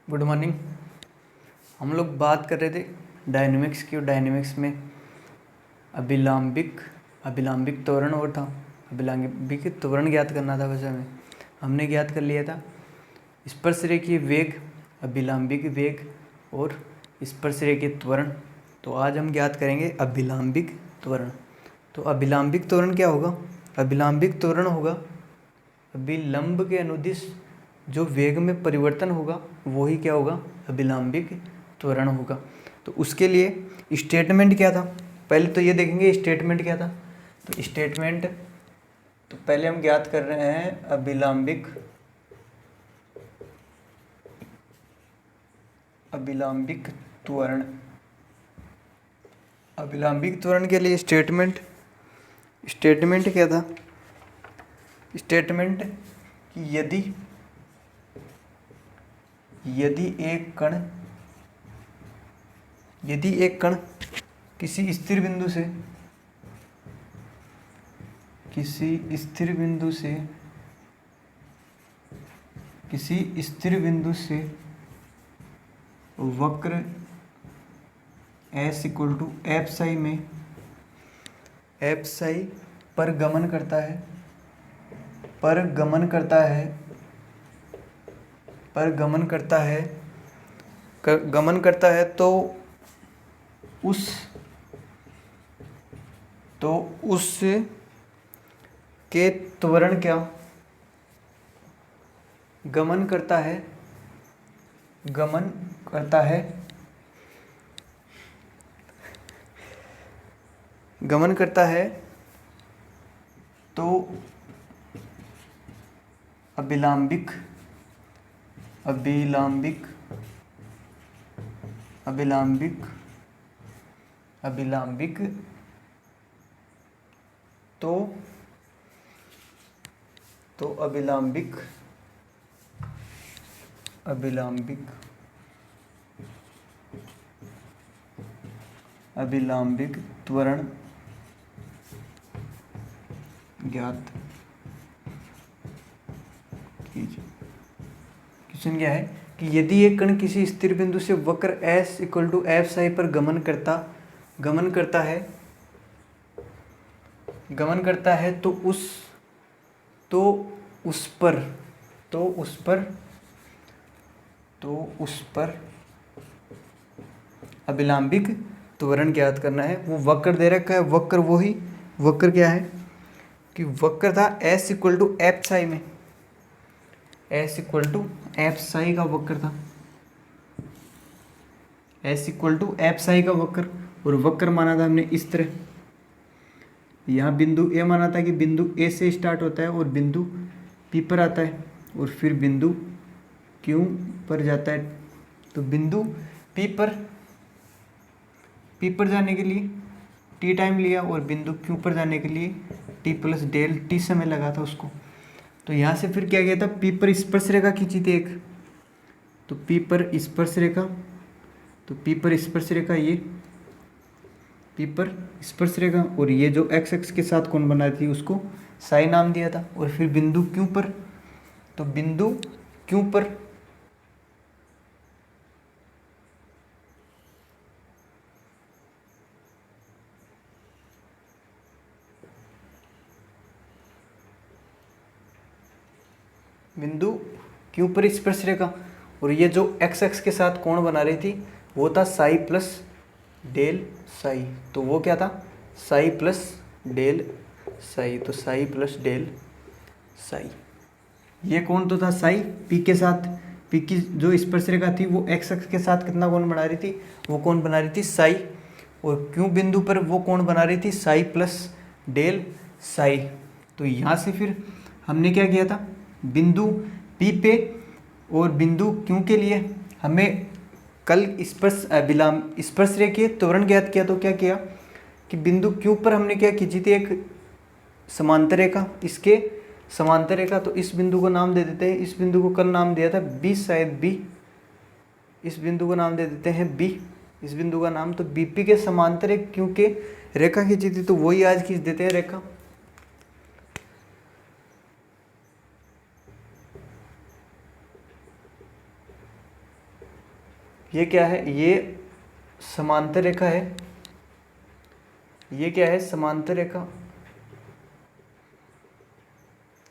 Good morning. हम लोग बात कर रहे थे डायनेमिक्स की, और डायनेमिक्स में अभिलंबिक त्वरण और था। अभिलंबिक त्वरण ज्ञात करना था। वैसे हमने ज्ञात कर लिया था स्पर्शरेखीय वेग, अभिलंबिक वेग और स्पर्शरेखीय त्वरण। तो आज हम ज्ञात करेंगे अभिलंबिक त्वरण। तो अभिलंबिक त्वरण क्या होगा? अभिलंबिक त्वरण होगा अभिलंब के अनुदिश जो वेग में परिवर्तन होगा वही क्या होगा? अभिलंबिक त्वरण होगा। तो उसके लिए स्टेटमेंट क्या था? पहले तो ये देखेंगे स्टेटमेंट क्या था। तो स्टेटमेंट तो पहले हम ज्ञात कर रहे हैं अभिलंबिक त्वरण। अभिलंबिक त्वरण के लिए स्टेटमेंट क्या था? स्टेटमेंट कि यदि एक कण किसी स्थिर बिंदु से वक्र s equal to F psi पर गमन करता है तो उस के त्वरण क्या गमन करता है तो अभिलंबिक अभिलंबिक त्वरण ज्ञात कीजिए। क्वेश्चन क्या है कि यदि एक कण किसी स्थिर बिंदु से वक्र s equal to F psi पर गमन करता है तो उस पर अभिलंबिक त्वरण ज्ञात करना है। वो वक्र दे रखा है। वक्र क्या है कि वक्र था s equal to F psi में, s equal to F psi का वक्र था, s equal to F psi का वक्र। और वक्र माना था हमने इस तरह। यहाँ बिंदु ए माना था कि बिंदु ए से स्टार्ट होता है और बिंदु पी पर आता है और फिर बिंदु क्यू पर जाता है। तो बिंदु पी पर जाने के लिए टी टाइम लिया और बिंदु क्यू पर जाने के लिए टी प्लस डेल टी समय लगा था उसको। तो यहाँ से फिर क्या किया था? पी पर स्पर्श रेखा खींची थी एक। तो पी पर स्पर्श रेखा और ये जो एक्स एक्स के साथ कोण बना रही थी उसको साई नाम दिया था। और फिर बिंदु क्यू पर, तो बिंदु क्यू पर स्पर्श रेखा और ये जो एक्स एक्स के साथ कोण बना रही थी वो था साई प्लस डेल साई। तो वो क्या था? Psi plus del psi. तो साई प्लस डेल साई, ये कोण तो था साई पी के साथ। पी की जो स्पर्श रेखा थी वो एक्स एक्स के साथ कितना कोण बना रही थी? वो कोण बना रही थी साई। और क्यू बिंदु पर वो कोण बना रही थी साई प्लस डेल साई। तो यहाँ से फिर हमने क्या किया था? बिंदु पी पे और बिंदु क्यू के लिए हमें कल स्पर्श रेखीय त्वरण ज्ञात किया। तो क्या किया कि बिंदु क्यू पर हमने क्या खींची थी? एक समांतर रेखा, इसके समांतर रेखा। तो इस बिंदु को नाम दे देते हैं, इस बिंदु को कल नाम दिया था बी, शायद बी। इस बिंदु को नाम दे देते हैं बी, इस बिंदु का नाम। तो बीपी के समांतर एक क्यू के रेखा खींची थी तो वही आज खींच देते हैं रेखा। ये क्या है, ये समांतर रेखा है, ये क्या है, समांतर रेखा,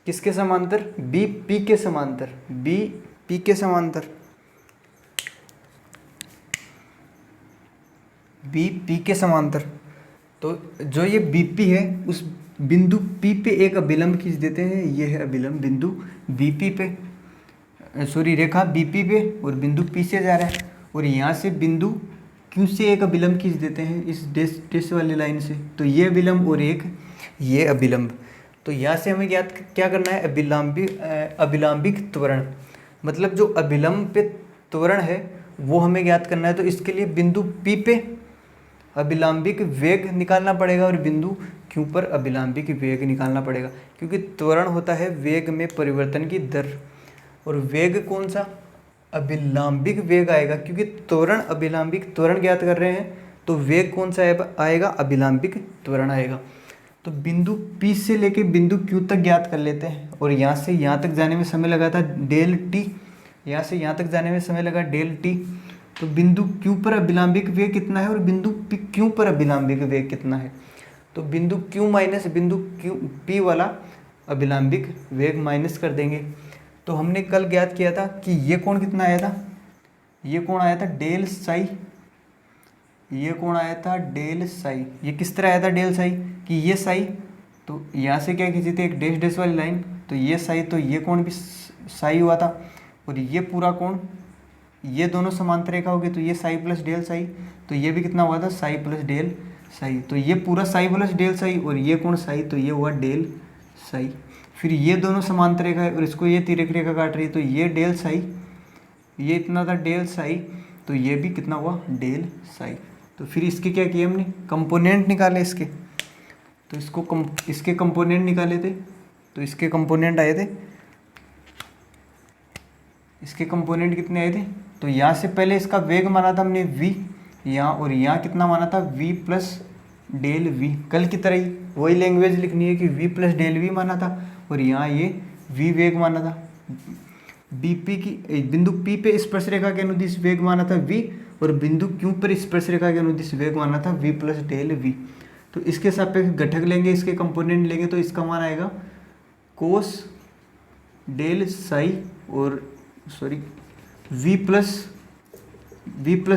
किसके समांतर, बी पी के समांतर, बी पी के समांतर, बी पी के समांतर। तो जो ये बी पी है उस बिंदु पी पे एक अभिलंब खींच देते हैं, ये है अभिलंब बिंदु बी पी पे, सॉरी रेखा बी पी पे, और बिंदु पी से जा रहा है, और यहाँ से बिंदु क्यू से एक अभिलंब खींच देते हैं इस डैश वाली लाइन से, तो ये अभिलंब और एक ये अभिलंब। तो यहाँ से हमें ज्ञात क्या करना है, अभिलंबिक त्वरण, मतलब जो अभिलंब पे त्वरण है वो हमें ज्ञात करना है। तो इसके लिए बिंदु पी पे अभिलंबिक वेग निकालना पड़ेगा और बिंदु क्यू पर अभिलंबिक वेग निकालना पड़ेगा, क्योंकि त्वरण होता है वेग में परिवर्तन की दर, और वेग कौन सा, अभिलंबिक वेग आएगा, क्योंकि त्वरण अभिलंबिक त्वरण ज्ञात कर रहे हैं, तो वेग कौन सा आएगा, अभिलंबिक त्वरण आएगा। तो बिंदु P से लेके बिंदु Q तक ज्ञात कर लेते हैं, और यहाँ से यहाँ तक जाने में समय लगा था डेल T, यहाँ से यहाँ तक जाने में समय लगा डेल T। तो बिंदु Q पर अभिलंबिक वेग कितना है और बिंदु Q पर अभिलंबिक वेग कितना है, तो बिंदु Q माइनस बिंदु P वाला अभिलंबिक वेग माइनस कर देंगे। तो हमने कल ज्ञात किया था कि ये कोण कितना आया था, ये कोण आया था डेल साई, ये कोण आया था डेल साई। ये किस तरह आया था डेल साई, कि ये साई, तो यहाँ से क्या खींची थी एक डैश डैश वाली लाइन, तो ये साई, तो ये कोण भी साई हुआ था, और ये पूरा कोण, ये दोनों समांतर रेखा हो गई, तो ये साई प्लस डेल साई, तो ये भी कितना हुआ था, साई प्लस डेल साई, तो ये पूरा साई प्लस डेल साई, और ये कोण साई, तो ये हुआ डेल साई। फिर ये दोनों समांतर रेखा है और इसको ये तिरक रेखा काट रही है, तो ये डेल साई, ये इतना था डेल साई, तो ये भी कितना हुआ डेल साई। तो फिर इसके क्या किया हमने, कंपोनेंट निकाले इसके, तो इसके कंपोनेंट निकाले थे, तो इसके कंपोनेंट आए थे, इसके कंपोनेंट कितने आए थे, तो यहाँ से पहले इसका वेग माना था हमने v यहाँ, और यहाँ कितना माना था v प्लस डेल v, कल की तरह ही वही लैंग्वेज लिखनी है कि v प्लस डेल v माना था, और यहाँ ये v वेग माना था। बीपी की बिंदु P पे स्पर्श रेखा के अनुदिश वेग माना था v, और बिंदु Q पर स्पर्श रेखा के अनुदिश वेग माना था v प्लस डेल v। तो इसके सापेक्ष घटक लेंगे, इसके कंपोनेंट लेंगे, तो इसका मान आएगा कोस डेल साई, और sorry v plus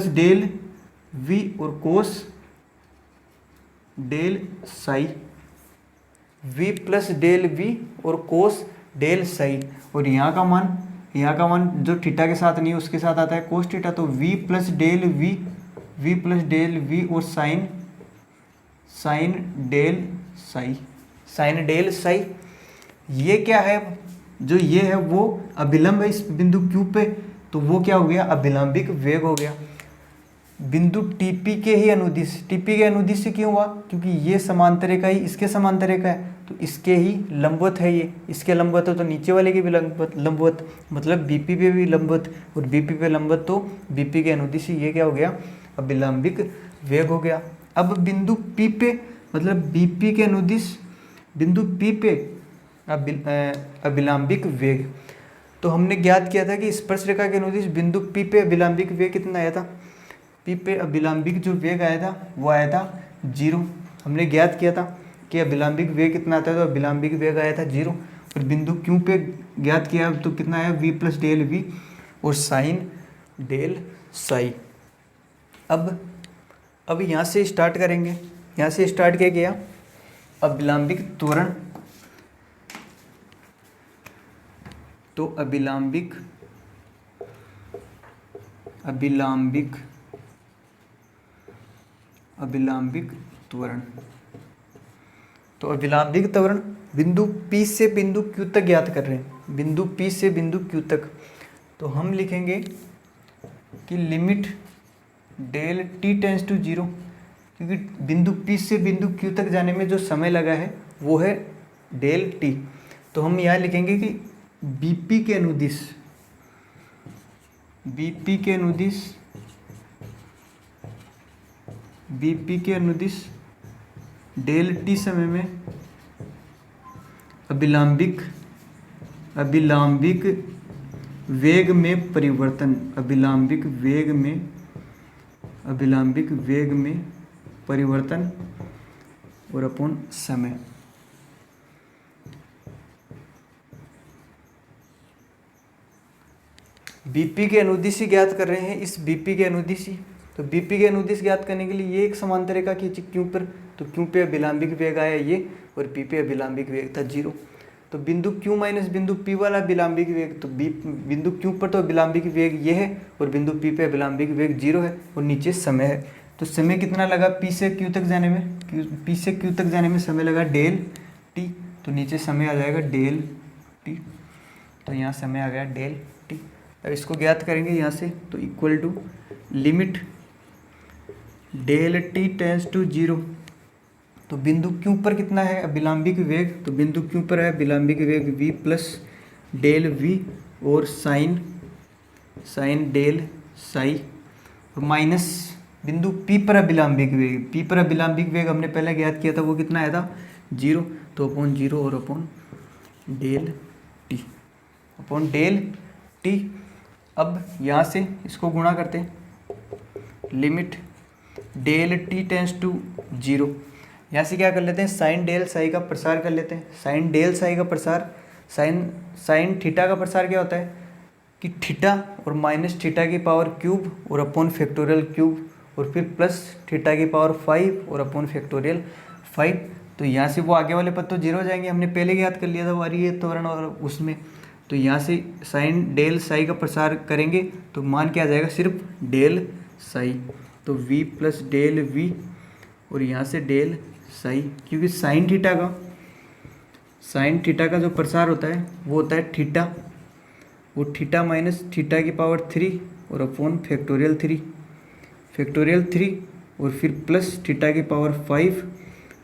del v और cos del psi, v plus del v और कोस डेल साई, और यहाँ का मान जो थीटा के साथ नहीं उसके साथ आता है कोस थीटा, तो v प्लस डेल v और साइन डेल साई। ये क्या है, जो ये है वो अभिलंब है इस बिंदु Q पे, तो वो क्या हो गया, अभिलंबिक वेग हो गया। बिंदु TP के ही अनुदिश, TP के अनुदिश से क्यों हुआ, क्योंकि ये समांतर रेखा ही इसके समांतर रेखा है, तो इसके ही लंबवत है, ये इसके लंबवत है, तो नीचे वाले के भी लंबवत, मतलब BP पे भी लंबवत, और BP पे लंबवत, तो BP के अनुदिश, ये क्या हो गया, अभिलंबिक वेग हो गया। अब बिंदु P पे, मतलब BP के अनुदिश बिंदु P पे अभिलंबिक वेग, तो हमने ज्ञात किया था कि स्पर्श रेखा के अनुदिश बिंदु P पे अभिलंबिक वेग कितना आया था, P पे अभिलंबिक जो वेग आया था वो आया था 0। हमने ज्ञात किया था कि अभिलंबिक वेग कितना आता है, तो अभिलंबिक वेग आया था 0, और बिंदु Q पे ज्ञात किया तो कितना आया, v प्लस डेल v और साइन डेल साई। अब यहाँ से स्टार्ट करेंगे, यहाँ से स्टार्ट क्या किया, अभिलंबिक त्वरण, तो अभिलंबिक त्वरण, तो अभिलंबिक त्वरण बिंदु P से बिंदु Q तक ज्ञात कर रहे हैं, बिंदु P से बिंदु Q तक, तो हम लिखेंगे कि limit del T tends to 0, क्योंकि बिंदु P से बिंदु Q तक जाने में जो समय लगा है वो है डेल T, तो हम यहाँ लिखेंगे कि BP के अनुदिश डेल T समय में अभिलंबिक वेग में परिवर्तन, अभिलंबिक वेग में अभिलंबिक वेग में परिवर्तन और अपॉन समय। बीपी के अनुदिश ज्ञात कर रहे हैं, इस बीपी के अनुदिश। तो बीपी के अनुदिश ज्ञात करने के लिए ये एक समांतर रेखा खींची क्यू पर, तो क्यू पे अभिलंबिक वेग आया ये, और पी पे अभिलंबिक वेग था 0। तो बिंदु क्यू माइनस बिंदु पी वाला अभिलंबिक वेग, तो बिंदु क्यू पर तो अभिलंबिक वेग ये है, और बिंदु पी पे अभिलंबिक वेग 0 है, और नीचे समय है। तो समय कितना लगा पी से क्यू तक जाने में, पी से क्यू तक जाने में समय लगा डेल टी, तो नीचे समय आ जाएगा डेल टी। तो यहाँ समय आ गया डेल टी। अब इसको ज्ञात करेंगे यहाँ से, तो equal to limit del T tends to 0। तो बिंदु क्यू पर कितना है अभिलंबिक वेग, तो बिंदु क्यू पर है अभिलंबिक वेग v प्लस डेल v और साइन डेल साई, और माइनस बिंदु p पर अभिलंबिक वेग, p पर अभिलंबिक वेग हमने पहले ज्ञात किया था, वो कितना आया था 0, तो अपॉन 0 और upon del T, upon del T. अब यहाँ से इसको गुणा करते हैं, limit del T tends to 0। यहाँ से क्या कर लेते हैं, साइन डेल साई का प्रसार कर लेते हैं। साइन डेल साई का प्रसार, साइन थीटा का प्रसार क्या होता है कि थीटा और माइनस थीटा की पावर क्यूब और अपॉन फैक्टोरियल क्यूब, और फिर प्लस थीटा की पावर 5 और अपॉन फैक्टोरियल 5। तो यहाँ से वो आगे वाले पद तो 0 हो जाएंगे, हमने पहले याद कर लिया था वारी त्वरण और उसमें। तो यहाँ से साइन डेल साई का प्रसार करेंगे तो मान क्या आ जाएगा, सिर्फ डेल साई। तो v प्लस डेल v और यहाँ से डेल साई, क्योंकि साइन थीटा का जो प्रसार होता है वो होता है थीटा, वो थीटा माइनस थीटा की पावर 3 और अपॉन फैक्टोरियल 3 और फिर प्लस थीटा की पावर 5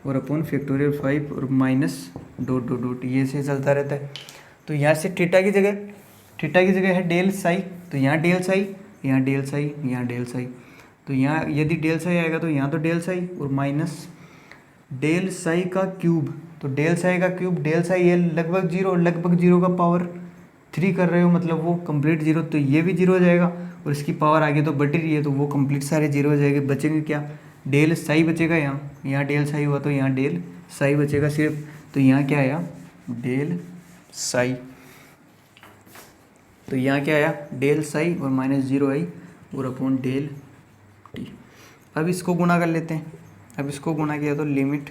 और अपॉन फैक्टोरियल 5 और माइनस डॉट डॉट डॉट, ये से चलता रहता है। तो यहाँ से थीटा की जगह है डेल साई, तो यहाँ डेल साई, यहाँ डेल साई, यहाँ डेल साई। तो यहाँ यदि डेल साई आएगा तो यहाँ तो डेल साई और माइनस डेल साई का क्यूब, तो डेल साई का क्यूब, डेल साई है लगभग 0 और लगभग 0 का पावर 3 कर रहे हो, मतलब वो कंप्लीट 0, तो ये भी 0 हो जाएगा, और इसकी पावर आगे तो बढ़ रही है, तो वो कंप्लीट सारे 0 हो जाएंगे। बचेंगे क्या, डेल साई बचेगा, यहाँ डेल साई हुआ तो यहाँ डेल साई बचेगा सिर्फ। तो यहाँ क्या आया, डेल साई, तो यहाँ क्या आया डेल साई और माइनस 0 आई और अपॉन डेल टी। अब इसको गुणा कर लेते हैं, अब इसको गुणा किया तो limit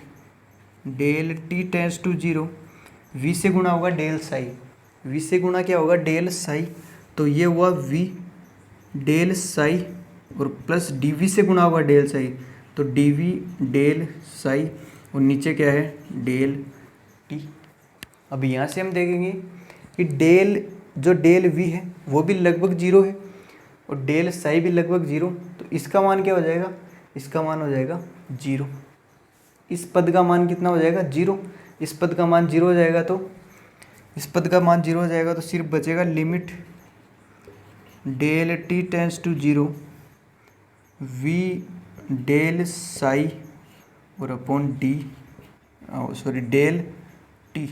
del T tends to 0, v से गुणा होगा डेल साई, v से गुणा क्या होगा डेल साई, तो ये हुआ v डेल साई और प्लस dv से गुणा होगा डेल साई, तो dv डेल साई और नीचे क्या है डेल टी। अब यहाँ से हम देखेंगे कि डेल v है वो भी लगभग 0 है और डेल साई भी लगभग 0, तो इसका मान क्या हो जाएगा, इसका मान हो जाएगा 0। इस पद का मान कितना हो जाएगा 0, इस पद का मान 0 हो जाएगा, तो इस पद का मान 0 हो जाएगा, तो सिर्फ बचेगा limit del T tends to 0 v del psi और अपॉन डेल टी।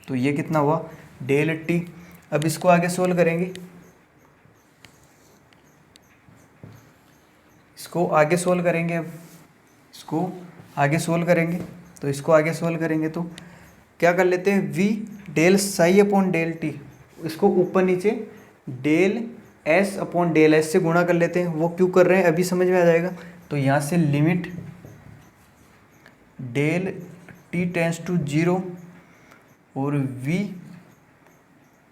तो ये कितना हुआ डेल टी। अब इसको आगे सोल्व करेंगे, इसको आगे सोल्व करेंगे, अब इसको आगे सोल्व करेंगे, तो इसको आगे सोल्व करेंगे तो क्या कर लेते हैं, v del psi upon del T, इसको ऊपर नीचे del s upon del s से गुणा कर लेते हैं। वो क्यों कर रहे हैं अभी समझ में आ जाएगा। तो यहाँ से limit del T tends to 0 और v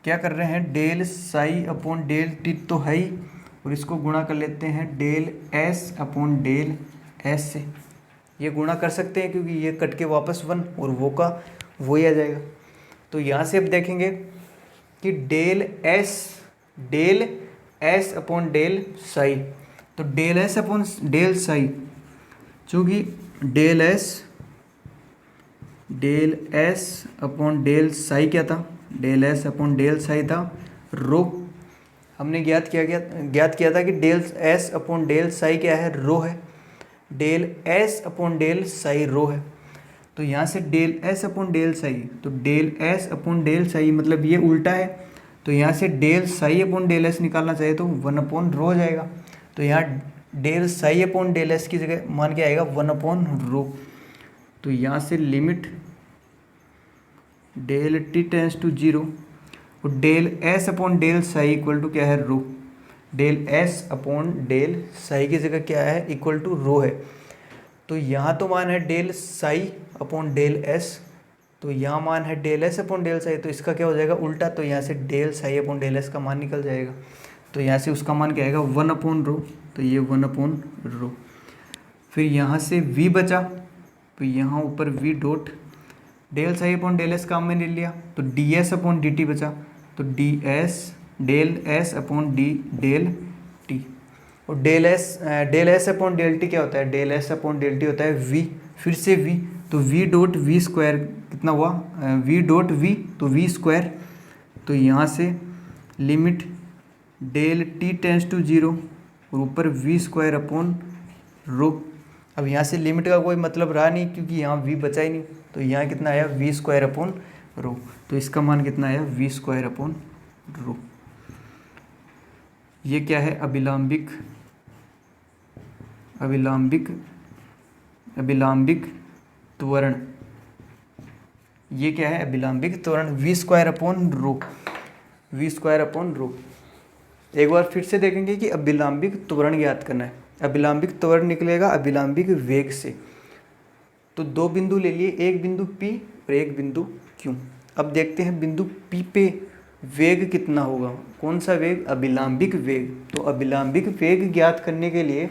क्या कर रहे हैं del psi upon del T तो है ही, और इसको गुणा कर लेते हैं del s upon del s से। ये गुणा कर सकते हैं क्योंकि ये कट के वापस 1 और वो का वो ही आ जाएगा। तो यहाँ से अब देखेंगे कि del s upon del psi, तो del s upon del psi, चूँकि del s upon del psi क्या था, del s upon del psi था रो। हमने ज्ञात किया था कि del s upon del psi क्या है, रो है, del s upon del psi rho है। तो यहाँ से del s upon del psi, तो del s upon del psi मतलब ये उल्टा है, तो यहाँ से del psi upon del s निकालना चाहिए तो 1 अपॉन रो हो जाएगा। तो यहाँ del psi upon del S की जगह मान क्या आएगा 1/रो। तो यहाँ से limit del T tends to 0 और del S upon del psi equal to क्या है rho. Del S upon del psi की जगह क्या है इक्वल टू रो है। तो यहाँ तो मान है del psi upon del S, तो यहाँ मान है del S upon del psi, तो इसका क्या हो जाएगा उल्टा। तो यहाँ से del psi upon del S का मान निकल जाएगा। तो यहाँ से उसका मान क्या आएगा 1/रो। तो ये 1/रो। फिर यहाँ से v बचा, तो यहाँ ऊपर v dot del psi upon del S काम में ले लिया, तो D S upon D T बचा। तो D S del S upon D del T. और del S upon del T क्या होता है, del S upon del T होता है v, फिर से v, तो v डॉट वी स्क्वायर कितना हुआ v डॉट v, तो v स्क्वायर। तो यहाँ से limit del T tends to 0 और ऊपर v स्क्वायर अपॉन रो। अब यहाँ से लिमिट का कोई मतलब रहा नहीं क्योंकि यहाँ v बचा ही नहीं, तो यहाँ कितना आया v स्क्वायर अपॉन रो। तो इसका मान कितना आया v स्क्वायर अपॉन रो। ये क्या है अभिलंबिक त्वरण। ये क्या है अभिलंबिक त्वरण v स्क्वायर अपॉन रो। एक बार फिर से देखेंगे कि अभिलंबिक त्वरण ज्ञात करना है। अभिलंबिक त्वरण निकलेगा अभिलंबिक वेग से। तो दो बिंदु ले लिए, एक बिंदु P और एक बिंदु Q। अब देखते हैं बिंदु P पे वेग कितना होगा। कौन सा वेग, अभिलंबिक वेग। तो अभिलंबिक वेग ज्ञात करने के लिए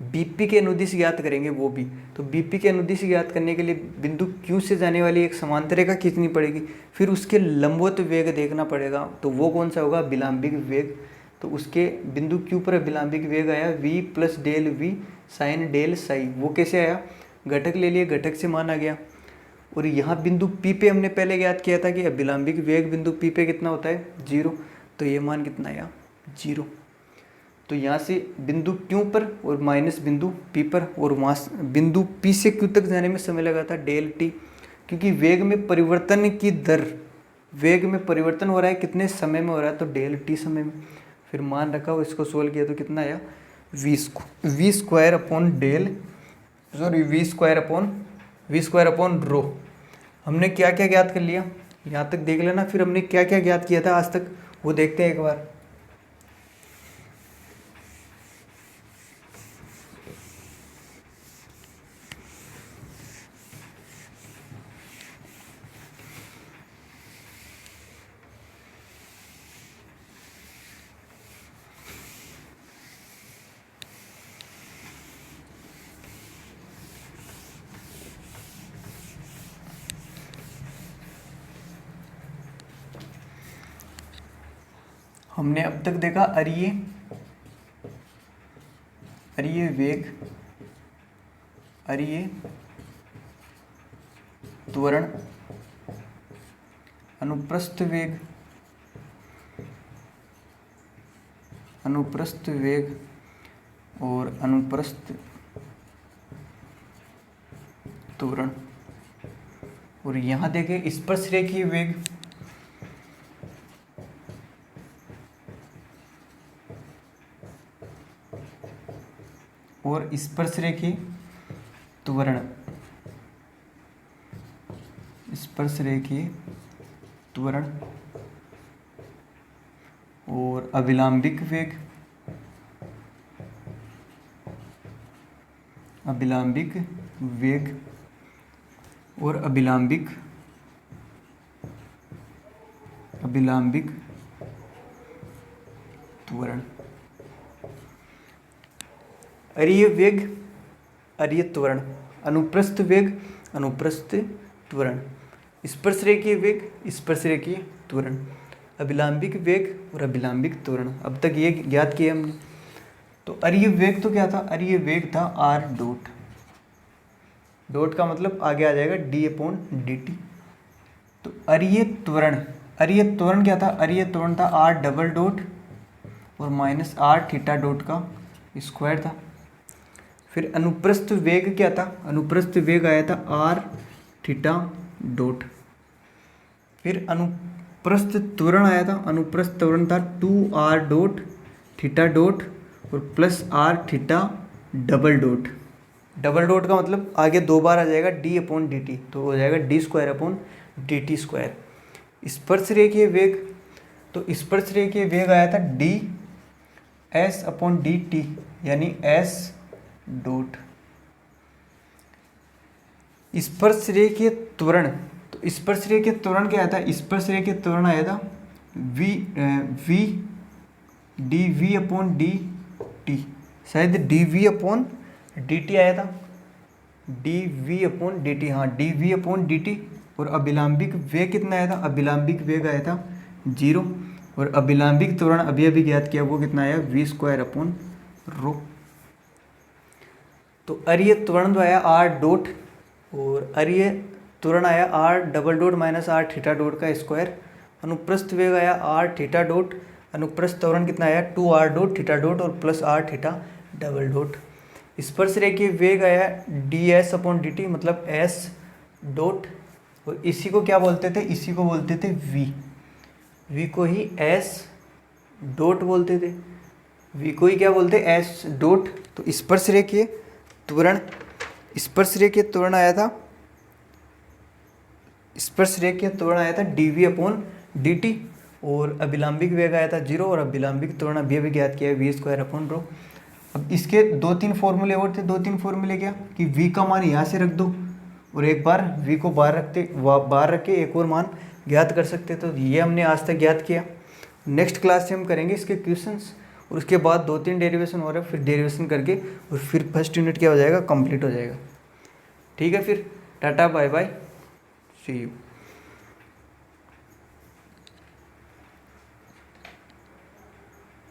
BP के अनुदिश ज्ञात करेंगे वो भी। तो BP के अनुदिश ज्ञात करने के लिए बिंदु Q से जाने वाली एक समांतर रेखा खींचनी पड़ेगी, फिर उसके लंबवत वेग देखना पड़ेगा। तो वो कौन सा होगा, अभिलंबिक वेग। तो उसके बिंदु Q पर अभिलंबिक वेग आया v plus del v sine del psi. वो कैसे आया, घटक ले लिए, घटक से मान आ गया। और यहाँ बिंदु P पे हमने पहले ज्ञात किया था कि अभिलंबिक वेग बिंदु P पे कितना होता है 0। तो ये मान कितना आया 0। तो यहाँ से बिंदु Q पर और माइनस बिंदु P पर, और वहाँ बिंदु P से Q तक जाने में समय लगा था डेल t, क्योंकि वेग में परिवर्तन की दर, वेग में परिवर्तन हो रहा है कितने समय में हो रहा है, तो डेल t समय में। फिर मान रखा और इसको सोल्व किया तो कितना आया वी स्क्वायर अपॉन रो। हमने क्या क्या ज्ञात कर लिया, यहाँ तक देख लेना। फिर हमने क्या क्या ज्ञात किया था आज तक वो देखते हैं एक बार। हमने अब तक देखा अरीय वेग, अरीय त्वरण, अनुप्रस्थ वेग और अनुप्रस्थ त्वरण। और यहाँ देखें स्पर्शरेखीय वेग, और स्पर्शरेखीय त्वरण, और अभिलंबिक वेग, और अभिलंबिक त्वरण। अरीय वेग, अरीय त्वरण, अनुप्रस्थ वेग, अनुप्रस्थ त्वरण, स्पर्शरेखीय वेग, स्पर्शरेखीय त्वरण, अभिलंबिक वेग और अभिलंबिक त्वरण। अब तक ये ज्ञात किए हमने। तो अरीय वेग तो क्या था, अरीय वेग था आर डॉट, डॉट का मतलब आगे आ जाएगा डी अपॉन डी टी। तो अरीय त्वरण क्या था, अरीय त्वरण था आर डबल डॉट और माइनस आर थीटा डॉट का स्क्वायर था। फिर अनुप्रस्थ वेग क्या था, अनुप्रस्थ वेग आया था आर थीटा डॉट। फिर अनुप्रस्थ त्वरण आया था, अनुप्रस्थ त्वरण था 2r डॉट थीटा डॉट और plus R theta double dot. Double dot का मतलब आगे दो बार आ जाएगा डी अपॉन डी टी, तो हो जाएगा D square upon D T square. स्पर्शरेखीय वेग, तो स्पर्शरेखीय वेग आया था D S upon D T यानी एस डॉट। स्पर्शरेखीय त्वरण, तो स्पर्शरेखीय त्वरण क्या आया था, स्पर्शरेखीय त्वरण आया था V D V upon D T, शायद D V upon D T आया था, D V upon D T, हाँ D V upon D T. और अभिलंबिक वेग कितना आया था, अभिलंबिक वेग आया था 0, और अभिलंबिक त्वरण अभी अभी ज्ञात किया वो कितना आया वी स्क्वायर अपॉन रो। तो अरीय त्वरण आया आर डॉट, और अरीय त्वरण आया R double dot minus R theta dot का स्क्वायर। अनुप्रस्थ वेग आया आर थीटा डॉट, अनुप्रस्थ त्वरण कितना आया 2 आर डॉट थीटा डॉट और plus R theta double dot. स्पर्शरेखीय वेग आया D S upon D T मतलब एस डॉट, और इसी को क्या बोलते थे, इसी को बोलते थे वी को ही एस डॉट बोलते थे, वी को ही क्या बोलते एस डॉट। तो स्पर्शरेखीय त्वरण, स्पर्शरेखीय त्वरण आया था, स्पर्शरेखीय त्वरण आया था D V upon D T, और अभिलंबिक वेग आया था 0, और अभिलंबिक त्वरण अभी अभी ज्ञात किया है वी स्क्वायर अपॉन रो। अब इसके 2-3 फॉर्मूले और थे, 2-3 फॉर्मूले क्या कि v का मान यहाँ से रख दो और एक बार v को बाहर रख के एक और मान ज्ञात कर सकते, तो ये हमने आज तक ज्ञात किया। नेक्स्ट क्लास से हम करेंगे इसके क्वेश्चंस, और उसके बाद 2-3 डेरिवेशन हो रहे हैं, फिर डेरिवेशन करके और फिर फर्स्ट यूनिट क्या हो जाएगा, कंप्लीट हो जाएगा। ठीक है, फिर टाटा बाय बाय, सी यू।